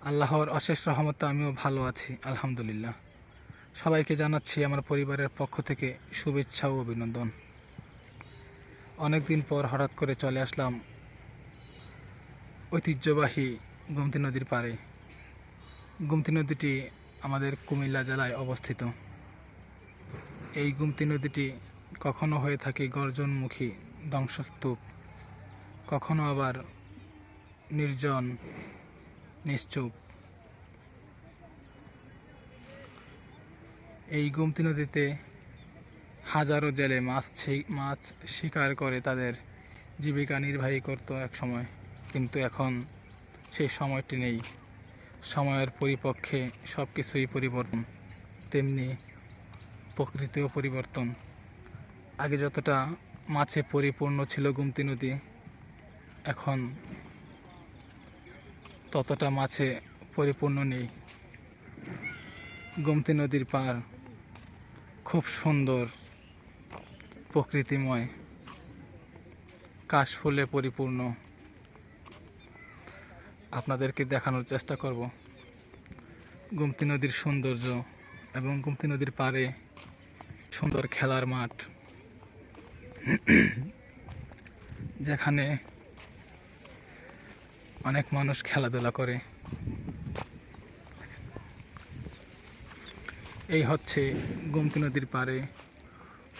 আল্লাহর অশেষ রহমতে আমিও ভালো আছি, আলহামদুলিল্লাহ। সবাইকে জানাচ্ছি আমার পরিবারের পক্ষ থেকে শুভেচ্ছা ও অভিনন্দন। অনেক দিন পর হঠাৎ করে চলে আসলাম ঐতিহ্যবাহী গোমতী নদীর পাড়ে। গোমতী নদীটি আমাদের কুমিল্লা জেলায় অবস্থিত। এই গোমতী নদীটি কখনো হয়ে থাকে গর্জনমুখী ধ্বংসস্তূপ, কখনো আবার নির্জন নিশ্চুপ। এই গোমতী নদীতে হাজারো জেলে মাছ শিকার করে তাদের জীবিকা নির্বাহী করত এক সময়, কিন্তু এখন সেই সময়টি নেই। সময়ের পরিপক্ষে সব কিছুই পরিবর্তন, তেমনি প্রকৃতিও পরিবর্তন। আগে যতটা মাছে পরিপূর্ণ ছিল গোমতী নদী, এখন ততটা মাছে পরিপূর্ণ নেই। গোমতী নদীর পাড় খুব সুন্দর, প্রকৃতিময়, কাশফুলে পরিপূর্ণ। আপনাদেরকে দেখানোর চেষ্টা করব গোমতী নদীর সৌন্দর্য এবং গোমতী নদীর পাড়ে সুন্দর খেলার মাঠ, যেখানে অনেক মানুষ খেলাধুলা করে। এই হচ্ছে গোমতী নদীর পাড়ে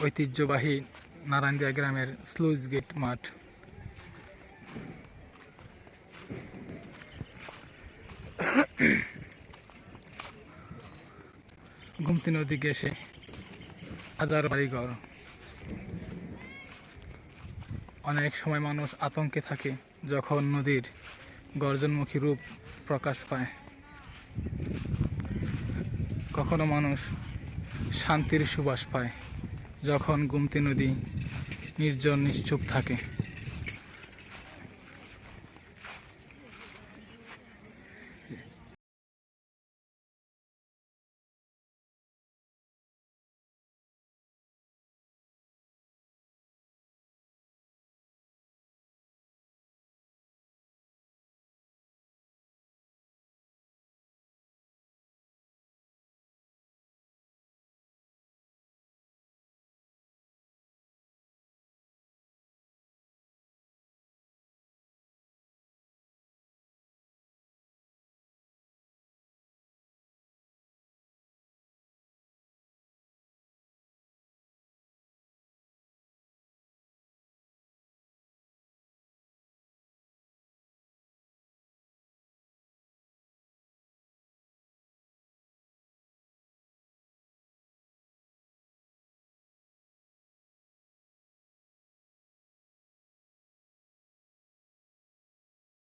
ঐতিহ্যবাহী নারায়ণদিয়া গ্রামের স্লুইস গেট মাঠ। গোমতী নদী ঘেঁষে হাজার বাড়িঘর। অনেক সময় মানুষ আতঙ্কে থাকে যখন নদীর গর্জনমুখী রূপ প্রকাশ পায়। কখনো মানুষ শান্তির সুবাস পায় যখন গোমতী নদী নির্জন নিশ্চুপ থাকে।